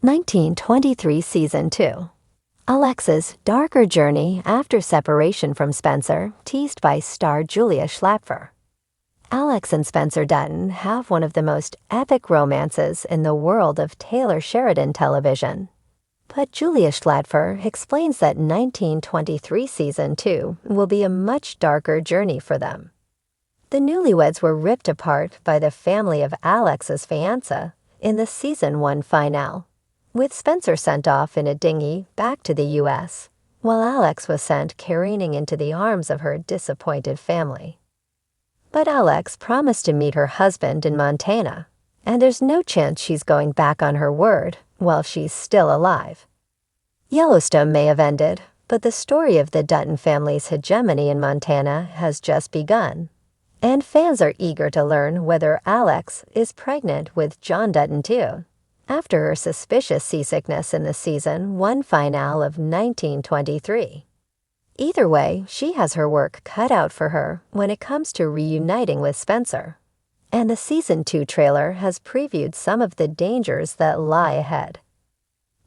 1923 Season 2. Alex's darker journey after separation from Spencer, teased by star Julia Schlaepfer. Alex and Spencer Dutton have one of the most epic romances in the world of Taylor Sheridan television. But Julia Schlaepfer explains that 1923 Season 2 will be a much darker journey for them. The newlyweds were ripped apart by the family of Alex's fiancé in the Season 1 finale, with Spencer sent off in a dinghy back to the U.S., while Alex was sent careening into the arms of her disappointed family. But Alex promised to meet her husband in Montana, and there's no chance she's going back on her word while she's still alive. Yellowstone may have ended, but the story of the Dutton family's hegemony in Montana has just begun, and fans are eager to learn whether Alex is pregnant with John Dutton too, after her suspicious seasickness in the Season 1 finale of 1923. Either way, she has her work cut out for her when it comes to reuniting with Spencer, and the Season 2 trailer has previewed some of the dangers that lie ahead.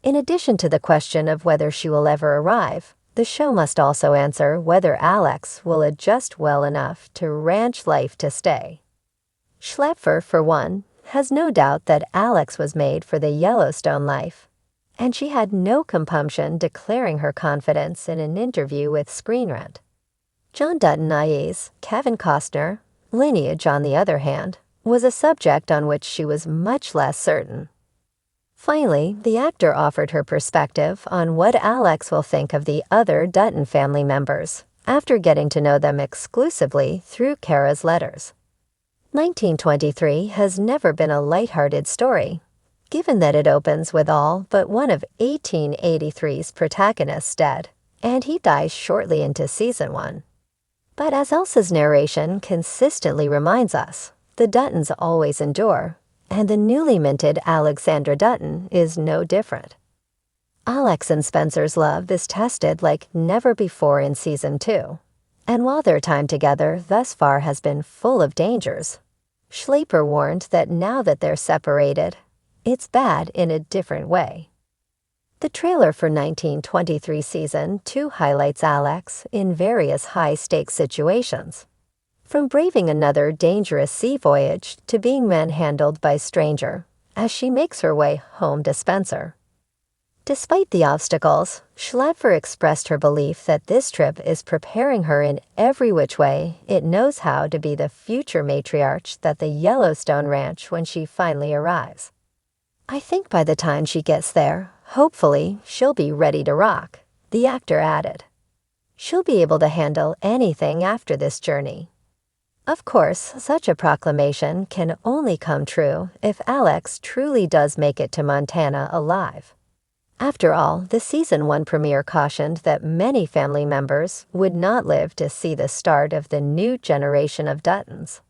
In addition to the question of whether she will ever arrive, the show must also answer whether Alex will adjust well enough to ranch life to stay. Schlaepfer, for one, has no doubt that Alex was made for the Yellowstone life, and she had no compunction declaring her confidence in an interview with Screen Rant. John Dutton, i.e.'s Kevin Costner, lineage, on the other hand, was a subject on which she was much less certain. Finally, the actor offered her perspective on what Alex will think of the other Dutton family members after getting to know them exclusively through Kara's letters. 1923 has never been a lighthearted story, given that it opens with all but one of 1883's protagonists dead, and he dies shortly into Season 1. But as Elsa's narration consistently reminds us, the Duttons always endure, and the newly minted Alexandra Dutton is no different. Alex and Spencer's love is tested like never before in Season 2, and while their time together thus far has been full of dangers, Schlaepfer warned that now that they're separated, it's bad in a different way. The trailer for 1923 Season 2 highlights Alex in various high-stakes situations, from braving another dangerous sea voyage to being manhandled by a stranger as she makes her way home to Spencer. Despite the obstacles, Schlaepfer expressed her belief that this trip is preparing her in every which way it knows how to be the future matriarch at the Yellowstone Ranch when she finally arrives. "I think by the time she gets there, hopefully she'll be ready to rock," the actor added. "She'll be able to handle anything after this journey." Of course, such a proclamation can only come true if Alex truly does make it to Montana alive. After all, the Season 1 premiere cautioned that many family members would not live to see the start of the new generation of Duttons.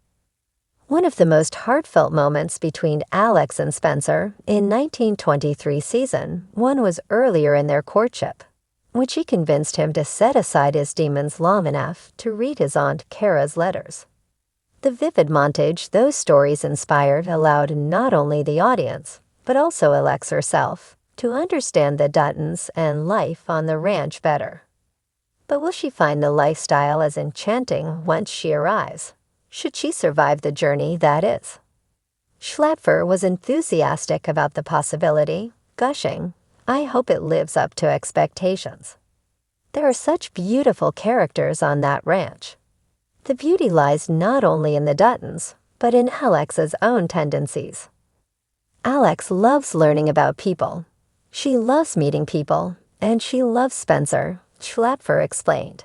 One of the most heartfelt moments between Alex and Spencer in 1923 Season 1 was earlier in their courtship, when she convinced him to set aside his demons long enough to read his aunt Kara's letters. The vivid montage those stories inspired allowed not only the audience, but also Alex herself, to understand the Duttons and life on the ranch better. But will she find the lifestyle as enchanting once she arrives? Should she survive the journey that is? Schlaepfer was enthusiastic about the possibility, gushing, "I hope it lives up to expectations." There are such beautiful characters on that ranch. The beauty lies not only in the Duttons, but in Alex's own tendencies. Alex loves learning about people. She loves meeting people, and she loves Spencer, Schlaepfer explained.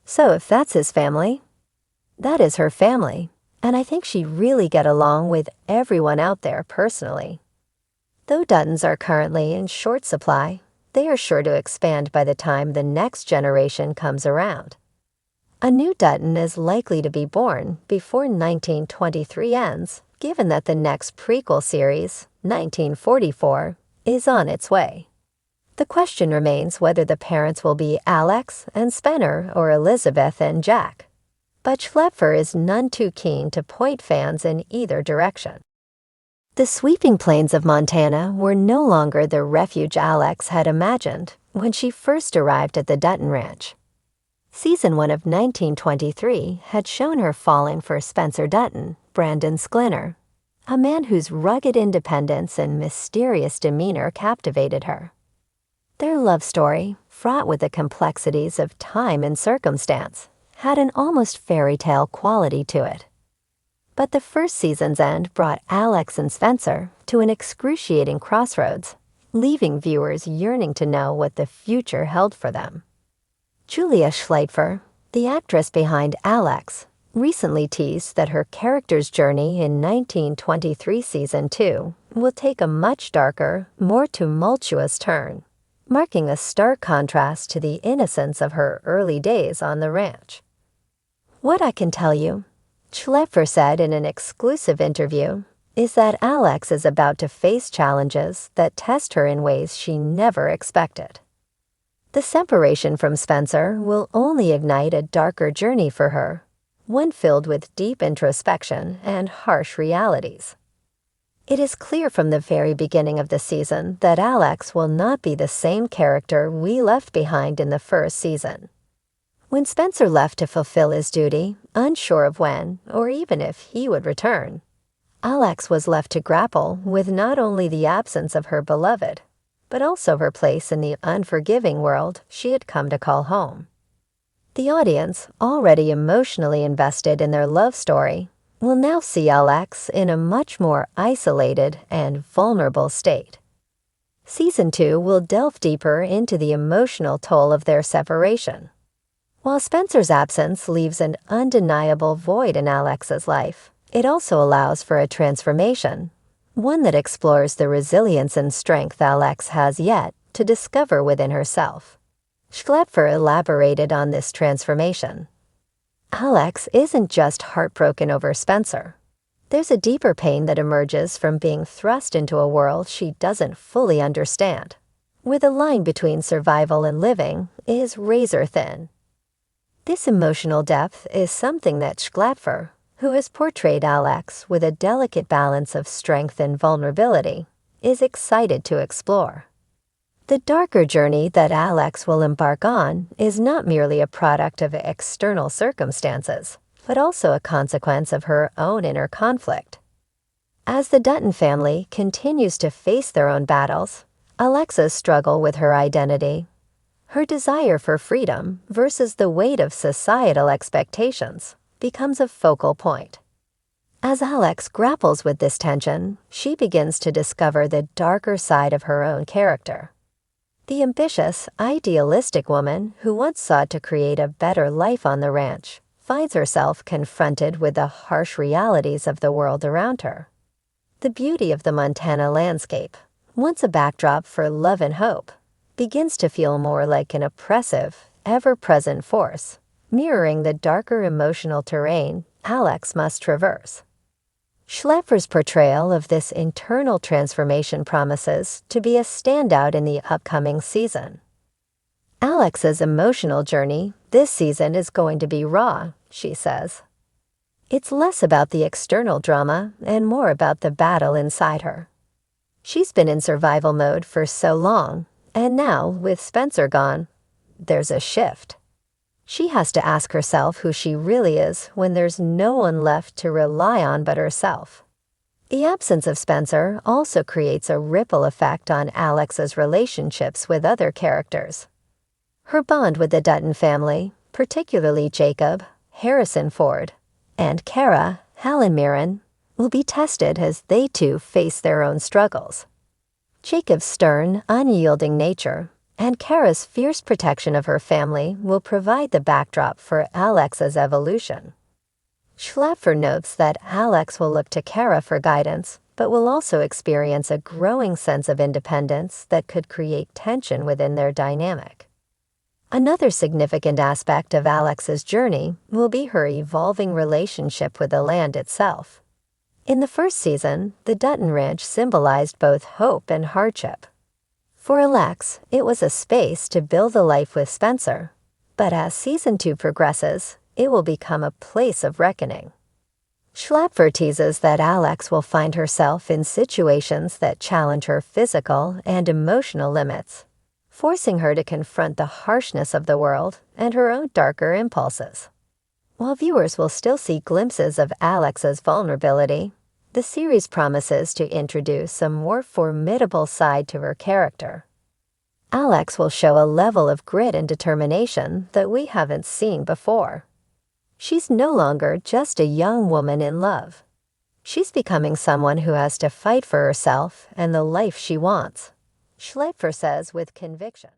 "So if that's his family, that is her family, and I think she really get along with everyone out there personally." Though Duttons are currently in short supply, they are sure to expand by the time the next generation comes around. A new Dutton is likely to be born before 1923 ends, given that the next prequel series, 1944, is on its way. The question remains whether the parents will be Alex and Spencer or Elizabeth and Jack. But Schlaepfer is none too keen to point fans in either direction. The sweeping plains of Montana were no longer the refuge Alex had imagined when she first arrived at the Dutton Ranch. Season 1 of 1923 had shown her falling for Spencer Dutton, Brandon Schlaepfer, a man whose rugged independence and mysterious demeanor captivated her. Their love story, fraught with the complexities of time and circumstance, had an almost fairy tale quality to it. But the first season's end brought Alex and Spencer to an excruciating crossroads, leaving viewers yearning to know what the future held for them. Julia Schlaepfer, the actress behind Alex, recently teased that her character's journey in 1923 Season 2 will take a much darker, more tumultuous turn, marking a stark contrast to the innocence of her early days on the ranch. "What I can tell you," Schlaepfer said in an exclusive interview, "is that Alex is about to face challenges that test her in ways she never expected. The separation from Spencer will only ignite a darker journey for her, one filled with deep introspection and harsh realities. It is clear from the very beginning of the season that Alex will not be the same character we left behind in the first season. When Spencer left to fulfill his duty, unsure of when or even if he would return, Alex was left to grapple with not only the absence of her beloved, but also her place in the unforgiving world she had come to call home. The audience, already emotionally invested in their love story, will now see Alex in a much more isolated and vulnerable state. Season 2 will delve deeper into the emotional toll of their separation. While Spencer's absence leaves an undeniable void in Alex's life, it also allows for a transformation, one that explores the resilience and strength Alex has yet to discover within herself. Schlaepfer elaborated on this transformation. "Alex isn't just heartbroken over Spencer. There's a deeper pain that emerges from being thrust into a world she doesn't fully understand, where the line between survival and living is razor thin." This emotional depth is something that Schlaepfer, who has portrayed Alex with a delicate balance of strength and vulnerability, is excited to explore. The darker journey that Alex will embark on is not merely a product of external circumstances, but also a consequence of her own inner conflict. As the Dutton family continues to face their own battles, Alexa's struggle with her identity, her desire for freedom versus the weight of societal expectations, becomes a focal point. As Alex grapples with this tension, she begins to discover the darker side of her own character. The ambitious, idealistic woman who once sought to create a better life on the ranch finds herself confronted with the harsh realities of the world around her. The beauty of the Montana landscape, once a backdrop for love and hope, begins to feel more like an oppressive, ever-present force, mirroring the darker emotional terrain Alex must traverse. Schlaepfer's portrayal of this internal transformation promises to be a standout in the upcoming season. Alex's emotional journey this season is going to be raw, she says. It's less about the external drama and more about the battle inside her. She's been in survival mode for so long, and now, with Spencer gone, there's a shift. She has to ask herself who she really is when there's no one left to rely on but herself. The absence of Spencer also creates a ripple effect on Alex's relationships with other characters. Her bond with the Dutton family, particularly Jacob, Harrison Ford, and Kara, Helen Mirren, will be tested as they too face their own struggles. Jacob's stern, unyielding nature and Kara's fierce protection of her family will provide the backdrop for Alex's evolution. Schlaepfer notes that Alex will look to Kara for guidance, but will also experience a growing sense of independence that could create tension within their dynamic. Another significant aspect of Alex's journey will be her evolving relationship with the land itself. In the first season, the Dutton Ranch symbolized both hope and hardship. For Alex, it was a space to build a life with Spencer, but as Season 2 progresses, it will become a place of reckoning. Schlaepfer teases that Alex will find herself in situations that challenge her physical and emotional limits, forcing her to confront the harshness of the world and her own darker impulses. While viewers will still see glimpses of Alex's vulnerability, the series promises to introduce a more formidable side to her character. Alex will show a level of grit and determination that we haven't seen before. She's no longer just a young woman in love. She's becoming someone who has to fight for herself and the life she wants, Schlaepfer says with conviction.